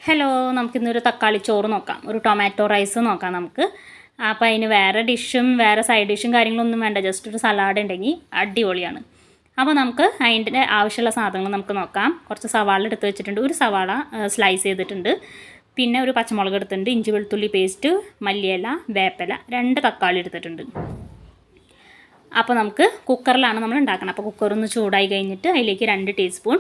Hello, നമുക്കിന്നൊരു തക്കാളി ചോറ് നോക്കാം, ഒരു ടൊമാറ്റോ റൈസ് നോക്കാം നമുക്ക്. അപ്പോൾ അതിന് വേറെ ഡിഷും വേറെ സൈഡ് ഡിഷും കാര്യങ്ങളൊന്നും വേണ്ട, ജസ്റ്റ് ഒരു സലാഡ് ഉണ്ടെങ്കിൽ അടിപൊളിയാണ്. അപ്പോൾ നമുക്ക് അതിൻ്റെ ആവശ്യമുള്ള സാധനങ്ങൾ നമുക്ക് നോക്കാം. കുറച്ച് സവാള എടുത്ത് വെച്ചിട്ടുണ്ട്, ഒരു സവാള സ്ലൈസ് ചെയ്തിട്ടുണ്ട്, പിന്നെ ഒരു പച്ചമുളക് എടുത്തിട്ടുണ്ട്, ഇഞ്ചി വെളുത്തുള്ളി പേസ്റ്റ്, മല്ലിയില, വേപ്പില, 2 തക്കാളി എടുത്തിട്ടുണ്ട്. അപ്പോൾ നമുക്ക് കുക്കറിലാണ് നമ്മൾ ഉണ്ടാക്കണം. അപ്പോൾ കുക്കറൊന്ന് ചൂടായി കഴിഞ്ഞിട്ട് അതിലേക്ക് 2 ടീസ്പൂൺ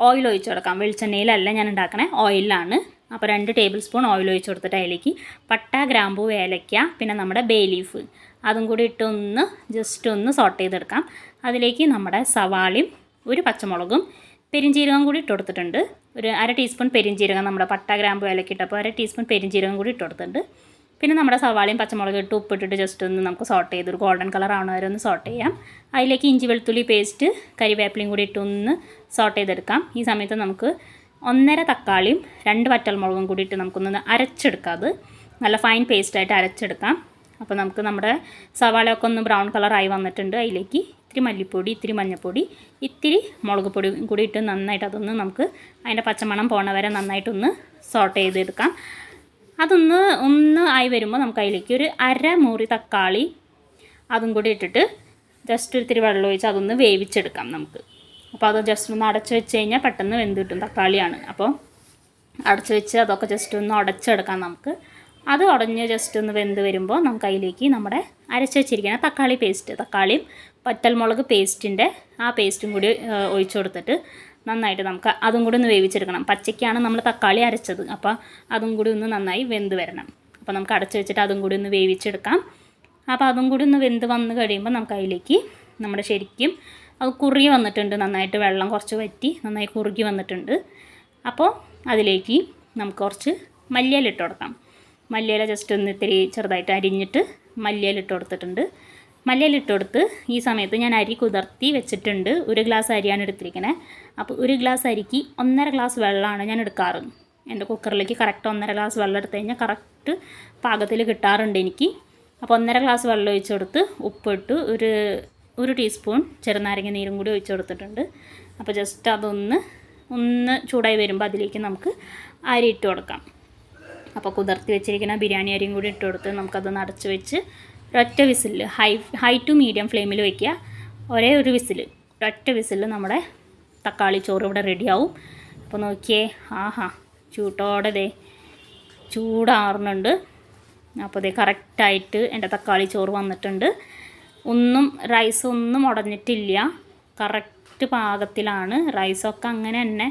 ഓയിൽ ഒഴിച്ച് കൊടുക്കാം. വെളിച്ചെണ്ണയിലല്ല ഞാൻ ഉണ്ടാക്കണേ, ഓയിലാണ്. അപ്പോൾ 2 ടേബിൾ സ്പൂൺ ഓയിൽ ഒഴിച്ച് കൊടുത്തിട്ട് അതിലേക്ക് പട്ട, ഗ്രാമ്പൂ, ഏലക്ക, പിന്നെ നമ്മുടെ ബേ ലീഫ് അതും കൂടി ഇട്ടൊന്ന് ജസ്റ്റ് ഒന്ന് സോട്ട് ചെയ്തെടുക്കാം. അതിലേക്ക് നമ്മുടെ സവാളയും ഒരു പച്ചമുളകും പെരിഞ്ചീരകം കൂടി ഇട്ട് കൊടുത്തിട്ടുണ്ട്. ഒരു 1/2 ടീസ്പൂൺ പെരിഞ്ചീരകം, നമ്മുടെ പട്ട, ഗ്രാമ്പൂ, ഏലക്ക ഇട്ടപ്പോൾ 1/2 ടീസ്പൂൺ പെരിഞ്ചീരകം കൂടി ഇട്ട് കൊടുത്തിട്ടുണ്ട്. പിന്നെ നമ്മുടെ സവാളയും പച്ചമുളകും ഇട്ട് ഉപ്പിട്ടിട്ട് ജസ്റ്റ് ഒന്ന് നമുക്ക് സോട്ട് ചെയ്ത് ഒരു ഗോൾഡൻ കളർ ആവണ വരെ ഒന്ന് സോട്ട് ചെയ്യാം. അതിലേക്ക് ഇഞ്ചി വെളുത്തുള്ളി പേസ്റ്റ്, കരിവേപ്പിലയും കൂടി ഇട്ടൊന്ന് സോട്ട് ചെയ്തെടുക്കാം. ഈ സമയത്ത് നമുക്ക് 1.5 തക്കാളിയും 2 വറ്റൽമുളകും കൂടി ഇട്ട് നമുക്കൊന്ന് അരച്ചെടുക്കാം. അത് നല്ല ഫൈൻ പേസ്റ്റായിട്ട് അരച്ചെടുക്കാം. അപ്പോൾ നമുക്ക് നമ്മുടെ സവാളയൊക്കെ ഒന്ന് ബ്രൗൺ കളറായി വന്നിട്ടുണ്ട്. അതിലേക്ക് ഇത്തിരി മല്ലിപ്പൊടി, ഇത്തിരി മഞ്ഞൾപ്പൊടി, ഇത്തിരി മുളക് പൊടി കൂടി ഇട്ട് നന്നായിട്ട് അതൊന്ന് നമുക്ക് അതിൻ്റെ പച്ചമണം പോണ വരെ നന്നായിട്ടൊന്ന് സോട്ട് ചെയ്തെടുക്കാം. അതൊന്ന് ആയി വരുമ്പോൾ നമുക്ക് അതിലേക്ക് ഒരു 1/2 മുറി തക്കാളി അതും കൂടി ഇട്ടിട്ട് ജസ്റ്റ് ഇത്തിരി വെള്ളം ഒഴിച്ച് അതൊന്ന് വേവിച്ചെടുക്കാം നമുക്ക്. അപ്പോൾ അത് ജസ്റ്റ് ഒന്ന് അടച്ച് വെച്ച് കഴിഞ്ഞാൽ പെട്ടെന്ന് വെന്ത് കിട്ടും, തക്കാളിയാണ്. അപ്പോൾ അടച്ച് വെച്ച് അതൊക്കെ ജസ്റ്റ് ഒന്ന് ഉടച്ചെടുക്കാം നമുക്ക്. അത് ഉടഞ്ഞ് ജസ്റ്റ് ഒന്ന് വെന്ത് വരുമ്പോൾ നമുക്ക് അതിലേക്ക് നമ്മുടെ അരച്ച് വെച്ചിരിക്കുന്ന തക്കാളി പേസ്റ്റ്, തക്കാളിയും വറ്റൽമുളക് പേസ്റ്റിൻ്റെ ആ പേസ്റ്റും കൂടി ഒഴിച്ച് കൊടുത്തിട്ട് നന്നായിട്ട് നമുക്ക് അതും കൂടി ഒന്ന് വേവിച്ചെടുക്കണം. പച്ചയ്ക്കാണ് നമ്മൾ തക്കാളി അരച്ചത്, അപ്പോൾ അതും കൂടി ഒന്ന് നന്നായി വെന്ത് വരണം. അപ്പോൾ നമുക്ക് അടച്ച് വെച്ചിട്ട് അതും കൂടി ഒന്ന് വേവിച്ചെടുക്കാം. അപ്പോൾ അതും കൂടി ഒന്ന് വെന്ത് വന്ന് കഴിയുമ്പോൾ നമുക്ക് അതിലേക്ക് നമ്മുടെ ശരിക്കും അത് കുറുകി വന്നിട്ടുണ്ട്, നന്നായിട്ട് വെള്ളം കുറച്ച് വറ്റി നന്നായി കുറുകി വന്നിട്ടുണ്ട്. അപ്പോൾ അതിലേക്ക് നമുക്ക് കുറച്ച് മല്ലിയില ഇട്ട് കൊടുക്കാം. മല്ലിയില ജസ്റ്റ് ഒന്ന് ഇത്തിരി ചെറുതായിട്ട് അരിഞ്ഞിട്ട് മല്ലിയില ഇട്ട് കൊടുത്തിട്ടുണ്ട്. മല്ലിയില ഇട്ട് കൊടുത്ത് ഈ സമയത്ത് ഞാൻ അരി കുതിർത്തി വെച്ചിട്ടുണ്ട്. 1 ഗ്ലാസ് അരിയാണ് എടുത്തിരിക്കുന്നത്. അപ്പോൾ 1 ഗ്ലാസ് അരിക്ക് 1.5 ഗ്ലാസ് വെള്ളമാണ് ഞാൻ എടുക്കാറ്. എൻ്റെ കുക്കറിലേക്ക് കറക്റ്റ് 1.5 ഗ്ലാസ് വെള്ളം എടുത്തു കഴിഞ്ഞാൽ കറക്റ്റ് പാകത്തിൽ കിട്ടാറുണ്ട് എനിക്ക്. അപ്പോൾ 1.5 ഗ്ലാസ് വെള്ളം ഒഴിച്ച് കൊടുത്ത് ഉപ്പിട്ട് ഒരു ടീസ്പൂൺ ചെറുനാരങ്ങ നീരും കൂടി ഒഴിച്ച് കൊടുത്തിട്ടുണ്ട്. അപ്പോൾ ജസ്റ്റ് അതൊന്ന് ചൂടായി വരുമ്പോൾ അതിലേക്ക് നമുക്ക് അരി ഇട്ട് കൊടുക്കാം. അപ്പോൾ കുതിർത്തി വെച്ചിരിക്കുന്ന ബിരിയാണി അരിയും കൂടി ഇട്ട് കൊടുത്ത് നമുക്കതൊന്ന് അടച്ച് വെച്ച് ഒരൊറ്റ വിസിൽ, ഹൈ ടു മീഡിയം ഫ്ലെയിമിൽ വയ്ക്കുക. ഒരേ ഒരു വിസിൽ, ഒരൊറ്റ വിസിൽ നമ്മുടെ തക്കാളി ചോറ് ഇവിടെ റെഡിയാവും. അപ്പോൾ നോക്കിയേ, ആഹാ ചൂട്ടോടെ ദേ ചൂടാറുന്നുണ്ട്. അപ്പോൾ ദേ കറക്റ്റായിട്ട് എൻ്റെ തക്കാളി ചോറ് വന്നിട്ടുണ്ട്. റൈസ് ഒന്നും ഉടഞ്ഞിട്ടില്ല, കറക്റ്റ് പാകത്തിലാണ്. റൈസൊക്കെ അങ്ങനെ തന്നെ,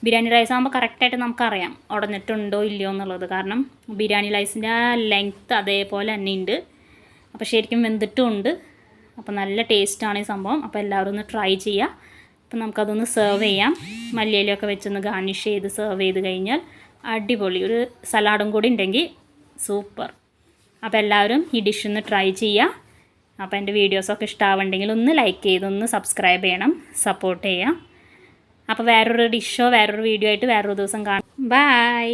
ബിരിയാണി റൈസ് ആകുമ്പോൾ കറക്റ്റായിട്ട് നമുക്കറിയാം ഉടഞ്ഞിട്ടുണ്ടോ ഇല്ലയോ എന്നുള്ളത്. കാരണം ബിരിയാണി റൈസിൻ്റെ ആ ലെങ്ത്ത് അതേപോലെ തന്നെ ഉണ്ട്. അപ്പോൾ ശരിക്കും വെന്തിട്ടും ഉണ്ട്. അപ്പോൾ നല്ല ടേസ്റ്റാണ് ഈ സംഭവം. അപ്പോൾ എല്ലാവരും ഒന്ന് ട്രൈ ചെയ്യുക. അപ്പോൾ നമുക്കതൊന്ന് സെർവ് ചെയ്യാം. മല്ലിയിലൊക്കെ വെച്ചൊന്ന് ഗാർണിഷ് ചെയ്ത് സെർവ് ചെയ്ത് കഴിഞ്ഞാൽ അടിപൊളി. ഒരു സലാഡും കൂടി ഉണ്ടെങ്കിൽ സൂപ്പർ. അപ്പോൾ എല്ലാവരും ഈ ഡിഷൊന്ന് ട്രൈ ചെയ്യുക. അപ്പോൾ എൻ്റെ വീഡിയോസൊക്കെ ഇഷ്ടമാവുണ്ടെങ്കിൽ ഒന്ന് ലൈക്ക് ചെയ്ത് ഒന്ന് സബ്സ്ക്രൈബ് ചെയ്യണം, സപ്പോർട്ട് ചെയ്യാം. അപ്പോൾ വേറൊരു ഡിഷോ വേറൊരു വീഡിയോ ആയിട്ട് വേറൊരു ദിവസം കാണാം. ബൈ.